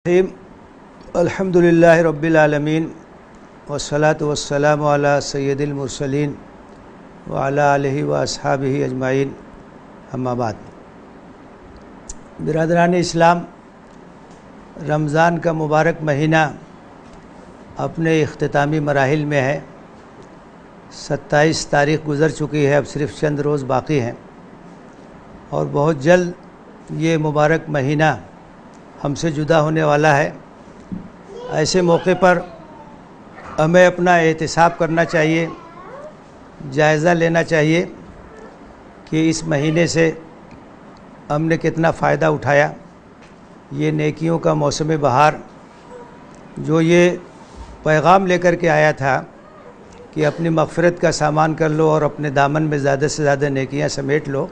الحمدللہ رب العالمین والصلاة والسلام علی سید المرسلین وعلی آلہ واصحابہ اجمعین اما بعد۔ برادران اسلام، رمضان کا مبارک مہینہ اپنے اختتامی مراحل میں ہے۔ 27 تاریخ گزر چکی ہے، اب صرف چند روز باقی ہیں اور بہت جلد یہ مبارک مہینہ ہم سے جدا ہونے والا ہے۔ ایسے موقع پر ہمیں اپنا احتساب کرنا چاہیے، جائزہ لینا چاہیے کہ اس مہینے سے ہم نے کتنا فائدہ اٹھایا۔ یہ نیکیوں کا موسم بہار جو یہ پیغام لے کر کے آیا تھا کہ اپنی مغفرت کا سامان کر لو اور اپنے دامن میں زیادہ سے زیادہ نیکیاں سمیٹ لو،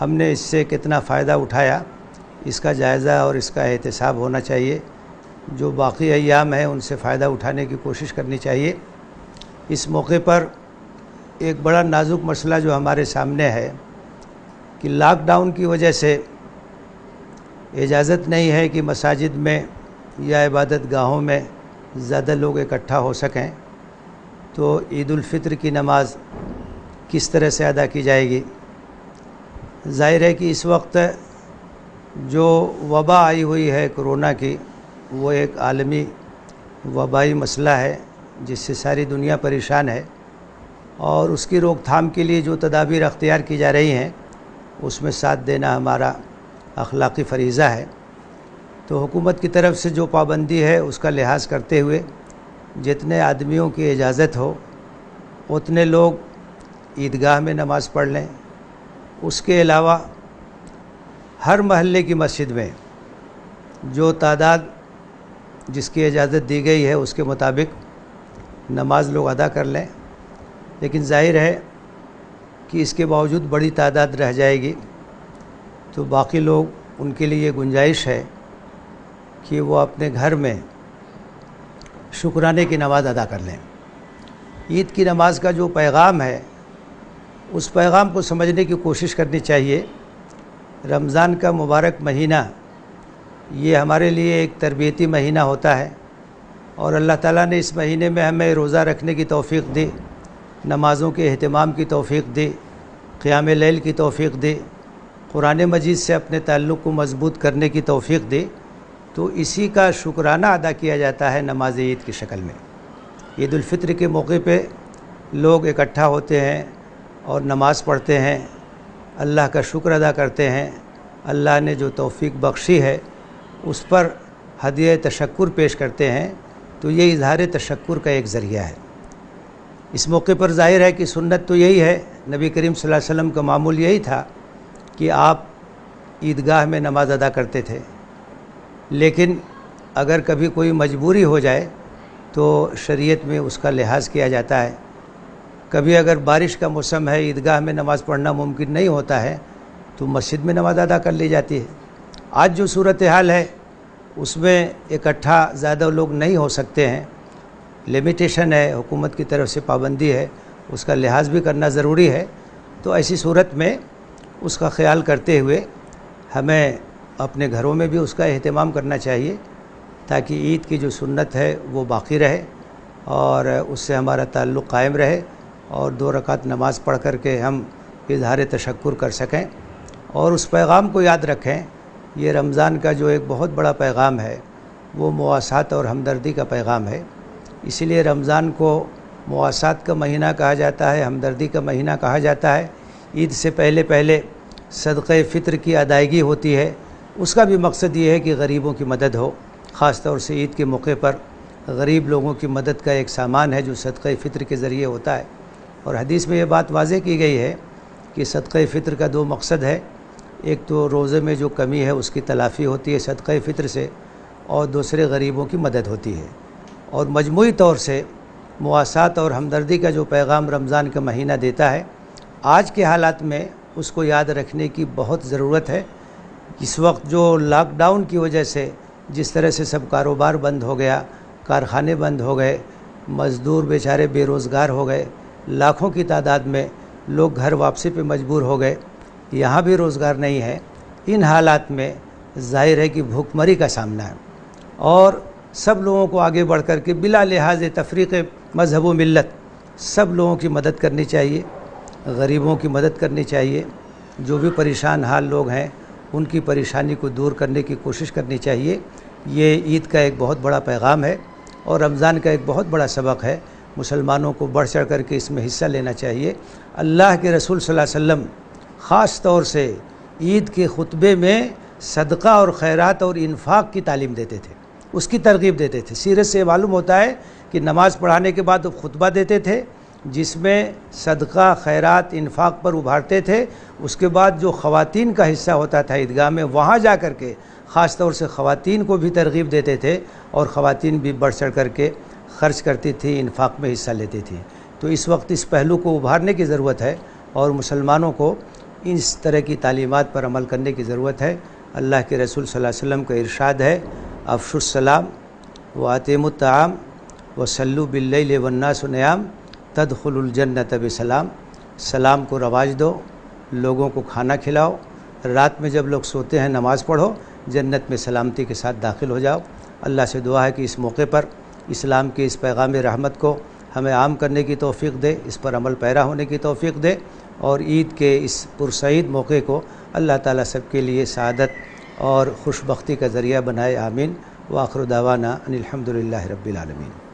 ہم نے اس سے کتنا فائدہ اٹھایا، اس کا جائزہ اور اس کا احتساب ہونا چاہیے۔ جو باقی ایام ہیں ان سے فائدہ اٹھانے کی کوشش کرنی چاہیے۔ اس موقع پر ایک بڑا نازک مسئلہ جو ہمارے سامنے ہے کہ لاک ڈاؤن کی وجہ سے اجازت نہیں ہے کہ مساجد میں یا عبادت گاہوں میں زیادہ لوگ اکٹھا ہو سکیں، تو عید الفطر کی نماز کس طرح سے ادا کی جائے گی؟ ظاہر ہے کہ اس وقت جو وبا آئی ہوئی ہے کرونا کی، وہ ایک عالمی وبائی مسئلہ ہے جس سے ساری دنیا پریشان ہے، اور اس کی روک تھام کے لیے جو تدابیر اختیار کی جا رہی ہیں اس میں ساتھ دینا ہمارا اخلاقی فریضہ ہے۔ تو حکومت کی طرف سے جو پابندی ہے اس کا لحاظ کرتے ہوئے جتنے آدمیوں کی اجازت ہو اتنے لوگ عیدگاہ میں نماز پڑھ لیں۔ اس کے علاوہ ہر محلے کی مسجد میں جو تعداد جس کی اجازت دی گئی ہے اس کے مطابق نماز لوگ ادا کر لیں، لیکن ظاہر ہے کہ اس کے باوجود بڑی تعداد رہ جائے گی، تو باقی لوگ ان کے لیے یہ گنجائش ہے کہ وہ اپنے گھر میں شکرانے کی نماز ادا کر لیں۔ عید کی نماز کا جو پیغام ہے اس پیغام کو سمجھنے کی کوشش کرنی چاہیے۔ رمضان کا مبارک مہینہ یہ ہمارے لیے ایک تربیتی مہینہ ہوتا ہے، اور اللہ تعالیٰ نے اس مہینے میں ہمیں روزہ رکھنے کی توفیق دی، نمازوں کے اہتمام کی توفیق دی، قیام لیل کی توفیق دی، قرآن مجید سے اپنے تعلق کو مضبوط کرنے کی توفیق دی، تو اسی کا شکرانہ ادا کیا جاتا ہے نماز عید کی شکل میں۔ عید الفطر کے موقع پہ لوگ اکٹھا ہوتے ہیں اور نماز پڑھتے ہیں، اللہ کا شکر ادا کرتے ہیں، اللہ نے جو توفیق بخشی ہے اس پر ہدیہ تشکر پیش کرتے ہیں، تو یہ اظہار تشکر کا ایک ذریعہ ہے۔ اس موقع پر ظاہر ہے کہ سنت تو یہی ہے، نبی کریم صلی اللہ علیہ وسلم کا معمول یہی تھا کہ آپ عیدگاہ میں نماز ادا کرتے تھے، لیکن اگر کبھی کوئی مجبوری ہو جائے تو شریعت میں اس کا لحاظ کیا جاتا ہے۔ کبھی اگر بارش کا موسم ہے، عیدگاہ میں نماز پڑھنا ممکن نہیں ہوتا ہے، تو مسجد میں نماز ادا کر لی جاتی ہے۔ آج جو صورتحال ہے اس میں اکٹھا زیادہ لوگ نہیں ہو سکتے ہیں، لمیٹیشن ہے، حکومت کی طرف سے پابندی ہے، اس کا لحاظ بھی کرنا ضروری ہے۔ تو ایسی صورت میں اس کا خیال کرتے ہوئے ہمیں اپنے گھروں میں بھی اس کا اہتمام کرنا چاہیے، تاکہ عید کی جو سنت ہے وہ باقی رہے اور اس سے ہمارا تعلق قائم رہے، اور 2 رکعت نماز پڑھ کر کے ہم اظہار تشکر کر سکیں اور اس پیغام کو یاد رکھیں۔ یہ رمضان کا جو ایک بہت بڑا پیغام ہے وہ مواسات اور ہمدردی کا پیغام ہے، اسی لیے رمضان کو مواسات کا مہینہ کہا جاتا ہے، ہمدردی کا مہینہ کہا جاتا ہے۔ عید سے پہلے صدقہ فطر کی ادائیگی ہوتی ہے، اس کا بھی مقصد یہ ہے کہ غریبوں کی مدد ہو، خاص طور سے عید کے موقع پر غریب لوگوں کی مدد کا ایک سامان ہے جو صدقہ فطر کے ذریعے ہوتا ہے۔ اور حدیث میں یہ بات واضح کی گئی ہے کہ صدقہ فطر کا 2 مقصد ہے، ایک تو روزے میں جو کمی ہے اس کی تلافی ہوتی ہے صدقہ فطر سے، اور دوسرے غریبوں کی مدد ہوتی ہے۔ اور مجموعی طور سے مواسات اور ہمدردی کا جو پیغام رمضان کا مہینہ دیتا ہے، آج کے حالات میں اس کو یاد رکھنے کی بہت ضرورت ہے۔ اس وقت جو لاک ڈاؤن کی وجہ سے جس طرح سے سب کاروبار بند ہو گیا، کارخانے بند ہو گئے، مزدور بیچارے بے روزگار ہو گئے، لاکھوں کی تعداد میں لوگ گھر واپسی پہ مجبور ہو گئے، یہاں بھی روزگار نہیں ہے، ان حالات میں ظاہر ہے کہ بھوک مری کا سامنا ہے، اور سب لوگوں کو آگے بڑھ کر کے بلا لحاظ تفریق مذہب و ملت سب لوگوں کی مدد کرنی چاہیے، غریبوں کی مدد کرنی چاہیے، جو بھی پریشان حال لوگ ہیں ان کی پریشانی کو دور کرنے کی کوشش کرنی چاہیے۔ یہ عید کا ایک بہت بڑا پیغام ہے اور رمضان کا ایک بہت بڑا سبق ہے، مسلمانوں کو بڑھ چڑھ کر کے اس میں حصہ لینا چاہیے۔ اللہ کے رسول صلی اللہ علیہ وسلم خاص طور سے عید کے خطبے میں صدقہ اور خیرات اور انفاق کی تعلیم دیتے تھے، اس کی ترغیب دیتے تھے۔ سیرت سے معلوم ہوتا ہے کہ نماز پڑھانے کے بعد وہ خطبہ دیتے تھے جس میں صدقہ خیرات انفاق پر ابھارتے تھے۔ اس کے بعد جو خواتین کا حصہ ہوتا تھا عیدگاہ میں، وہاں جا کر کے خاص طور سے خواتین کو بھی ترغیب دیتے تھے اور خواتین بھی بڑھ چڑھ کر کے خرچ کرتی تھی، انفاق میں حصہ لیتی تھی۔ تو اس وقت اس پہلو کو ابھارنے کی ضرورت ہے اور مسلمانوں کو اس طرح کی تعلیمات پر عمل کرنے کی ضرورت ہے۔ اللہ کے رسول صلی اللہ علیہ وسلم کا ارشاد ہے، افشوا السلام واتموا الطعام وصلوا باللیل والناس نیام تدخلوا الجنۃ بسلام۔ سلام کو رواج دو، لوگوں کو کھانا کھلاؤ، رات میں جب لوگ سوتے ہیں نماز پڑھو، جنت میں سلامتی کے ساتھ داخل ہو جاؤ۔ اللہ سے دعا ہے کہ اس موقع پر اسلام کے اس پیغام رحمت کو ہمیں عام کرنے کی توفیق دے، اس پر عمل پیرا ہونے کی توفیق دے، اور عید کے اس پرسعید موقع کو اللہ تعالیٰ سب کے لیے سعادت اور خوش بختی کا ذریعہ بنائے، آمین۔ وآخر دعوانا ان الحمد للہ رب العالمین۔